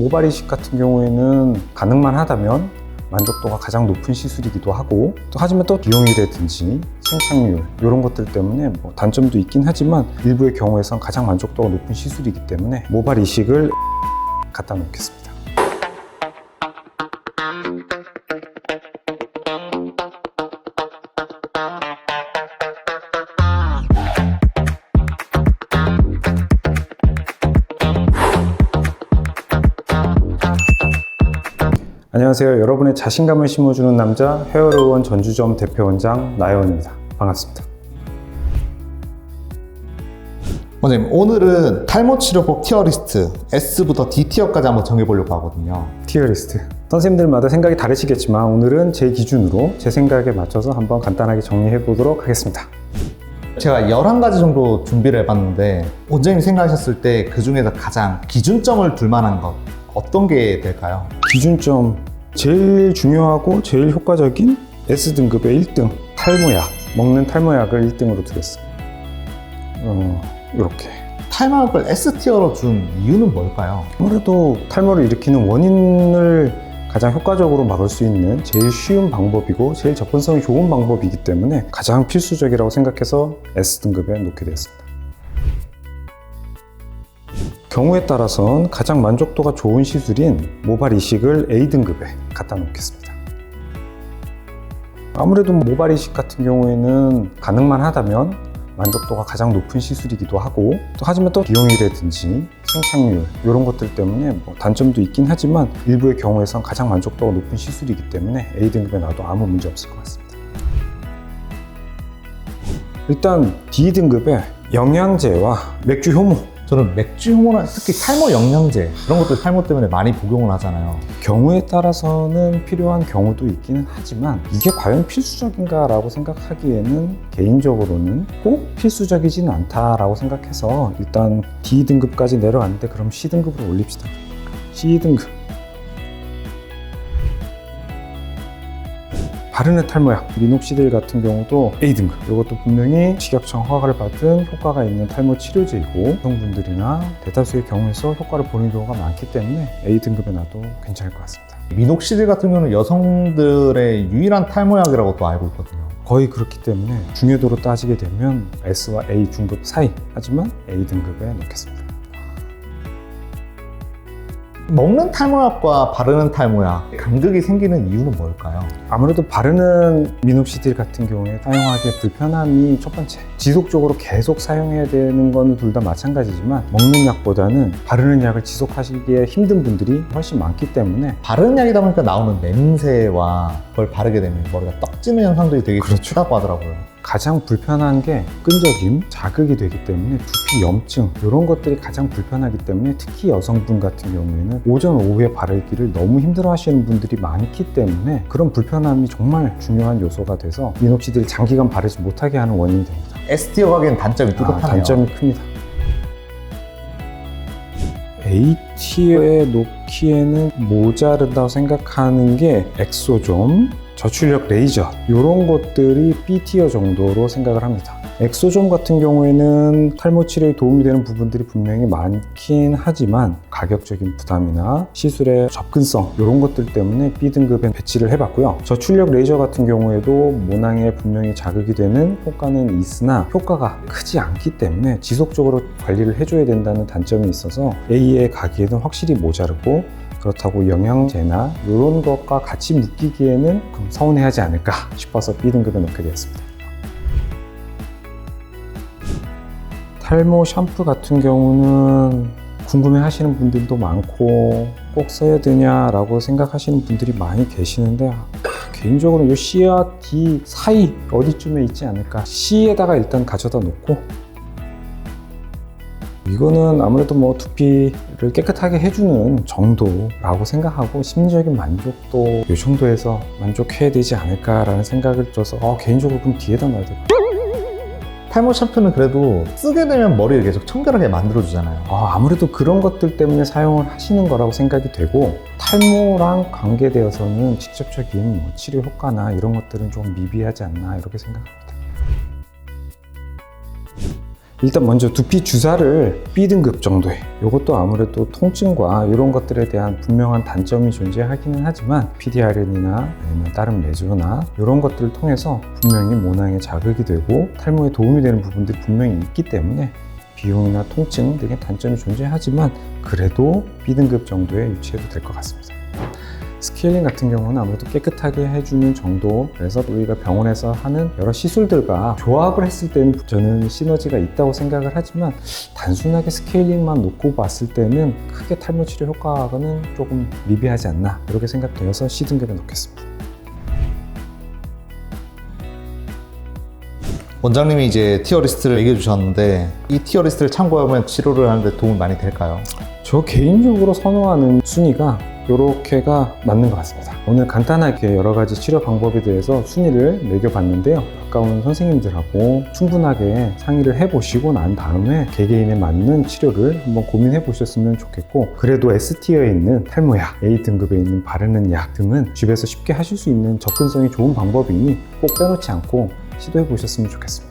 모발 이식 같은 경우에는 가능만 하다면 만족도가 가장 높은 시술이기도 하고, 하지만 또 비용이라든지 생착률 이런 것들 때문에 단점도 있긴 하지만 일부의 경우에선 가장 만족도가 높은 시술이기 때문에 모발 이식을 갖다 놓겠습니다. 안녕하세요. 여러분의 자신감을 심어주는 남자 헤어로원 전주점 대표원장 나혜원입니다. 반갑습니다. 원장님, 오늘은 탈모 치료법 티어리스트 S부터 D 티어까지 한번 정해보려고 하거든요. 티어리스트. 선생님들마다 생각이 다르시겠지만 오늘은 제 기준으로 제 생각에 맞춰서 한번 간단하게 정리해 보도록 하겠습니다. 제가 11가지 정도 준비를 해봤는데 원장님이 생각하셨을 때 그 중에서 가장 기준점을 둘 만한 것 어떤 게 될까요? 기준점, 제일 중요하고 제일 효과적인 S등급의 1등 탈모약, 먹는 탈모약을 1등으로 두겠습니다. 이렇게. 탈모약을 S티어로 준 이유는 뭘까요? 아무래도 탈모를 일으키는 원인을 가장 효과적으로 막을 수 있는 제일 쉬운 방법이고 제일 접근성이 좋은 방법이기 때문에 가장 필수적이라고 생각해서 S등급에 놓게 되었습니다. 경우에 따라선 가장 만족도가 좋은 시술인 모발 이식을 A등급에 갖다 놓겠습니다. 아무래도 모발 이식 같은 경우에는 가능만 하다면 만족도가 가장 높은 시술이기도 하고, 하지만 또 비용이라든지 생착률 이런 것들 때문에 단점도 있긴 하지만 일부의 경우에선 가장 만족도가 높은 시술이기 때문에 A등급에 놔도 아무 문제 없을 것 같습니다. 일단 D등급의 영양제와 맥주 효모, 저는 맥주 효모나 특히 탈모 영양제 이런 것들 탈모 때문에 많이 복용을 하잖아요. 경우에 따라서는 필요한 경우도 있기는 하지만 이게 과연 필수적인가 라고 생각하기에는 개인적으로는 꼭 필수적이진 않다라고 생각해서 일단 D등급까지 내려갔는데 그럼 C등급으로 올립시다. C등급. 바르는 탈모약 미녹시딜 같은 경우도 A등급. 이것도 분명히 식약청 허가를 받은 효과가 있는 탈모 치료제이고 여성분들이나 대다수의 경우에서 효과를 보는 경우가 많기 때문에 A등급에 놔도 괜찮을 것 같습니다. 미녹시딜 같은 경우는 여성들의 유일한 탈모약이라고 또 알고 있거든요. 거의 그렇기 때문에 중요도로 따지게 되면 S와 A 중급 사이, 하지만 A등급에 놓겠습니다. 먹는 탈모약과 바르는 탈모약 간극이 생기는 이유는 뭘까요? 아무래도 바르는 미녹시딜 같은 경우에 사용하기에 불편함이 첫 번째, 지속적으로 계속 사용해야 되는 건 둘 다 마찬가지지만 먹는 약보다는 바르는 약을 지속하시기에 힘든 분들이 훨씬 많기 때문에 바르는 약이다 보니까 나오는 냄새와 그걸 바르게 되면 머리가 떡지는 현상들이 되게 크다고 하더라고요. 가장 불편한 게 끈적임, 자극이 되기 때문에 두피 염증 이런 것들이 가장 불편하기 때문에 특히 여성분 같은 경우에는 오전, 오후에 바르기를 너무 힘들어 하시는 분들이 많기 때문에 그런 불편함이 정말 중요한 요소가 돼서 미녹시딜을 장기간 바르지 못하게 하는 원인이 됩니다. S티어 가기엔 단점이 뚜렷하네요. 단점이 큽니다. A티어에 놓기에는 모자르다고 생각하는 게 엑소좀, 저출력 레이저 이런 것들이 B티어 정도로 생각을 합니다. 엑소좀 같은 경우에는 탈모 치료에 도움이 되는 부분들이 분명히 많긴 하지만 가격적인 부담이나 시술의 접근성 이런 것들 때문에 B등급에 배치를 해봤고요. 저출력 레이저 같은 경우에도 모낭에 분명히 자극이 되는 효과는 있으나 효과가 크지 않기 때문에 지속적으로 관리를 해줘야 된다는 단점이 있어서 A에 가기에는 확실히 모자르고, 그렇다고 영양제나 이런 것과 같이 묶이기에는 좀 서운해하지 않을까 싶어서 B등급에 놓게 되었습니다. 탈모 샴푸 같은 경우는 궁금해 하시는 분들도 많고 꼭 써야 되냐라고 생각하시는 분들이 많이 계시는데 개인적으로 이 C와 D 사이 어디쯤에 있지 않을까. C에다가 일단 가져다 놓고, 이거는 아무래도 두피를 깨끗하게 해주는 정도라고 생각하고 심리적인 만족도 이 정도에서 만족해야 되지 않을까라는 생각을 줘서 개인적으로 그럼 D에다 놔야 될까. 탈모 샴푸는 그래도 쓰게 되면 머리를 계속 청결하게 만들어주잖아요. 아무래도 그런 것들 때문에 사용을 하시는 거라고 생각이 되고, 탈모랑 관계되어서는 직접적인 치료 효과나 이런 것들은 좀 미비하지 않나 이렇게 생각합니다. 일단 먼저 두피 주사를 B등급 정도에, 이것도 아무래도 통증과 이런 것들에 대한 분명한 단점이 존재하기는 하지만 PDRN이나 아니면 다른 메조나 이런 것들을 통해서 분명히 모낭에 자극이 되고 탈모에 도움이 되는 부분들이 분명히 있기 때문에 비용이나 통증 등의 단점이 존재하지만 그래도 B등급 정도에 유치해도 될 것 같습니다. 스케일링 같은 경우는 아무래도 깨끗하게 해주는 정도, 그래서 우리가 병원에서 하는 여러 시술들과 조합을 했을 때는 저는 시너지가 있다고 생각을 하지만 단순하게 스케일링만 놓고 봤을 때는 크게 탈모 치료 효과는 조금 미비하지 않나 이렇게 생각되어서 C등급에 놓겠습니다. 원장님이 이제 티어리스트를 얘기해 주셨는데 이 티어리스트를 참고하면 치료를 하는데 도움이 많이 될까요? 저 개인적으로 선호하는 순위가 이렇게가 맞는 것 같습니다. 오늘 간단하게 여러 가지 치료 방법에 대해서 순위를 매겨봤는데요. 가까운 선생님들하고 충분하게 상의를 해보시고 난 다음에 개개인에 맞는 치료를 한번 고민해 보셨으면 좋겠고, 그래도 S티어에 있는 탈모약, A등급에 있는 바르는 약 등은 집에서 쉽게 하실 수 있는 접근성이 좋은 방법이니 꼭 빼놓지 않고 시도해 보셨으면 좋겠습니다.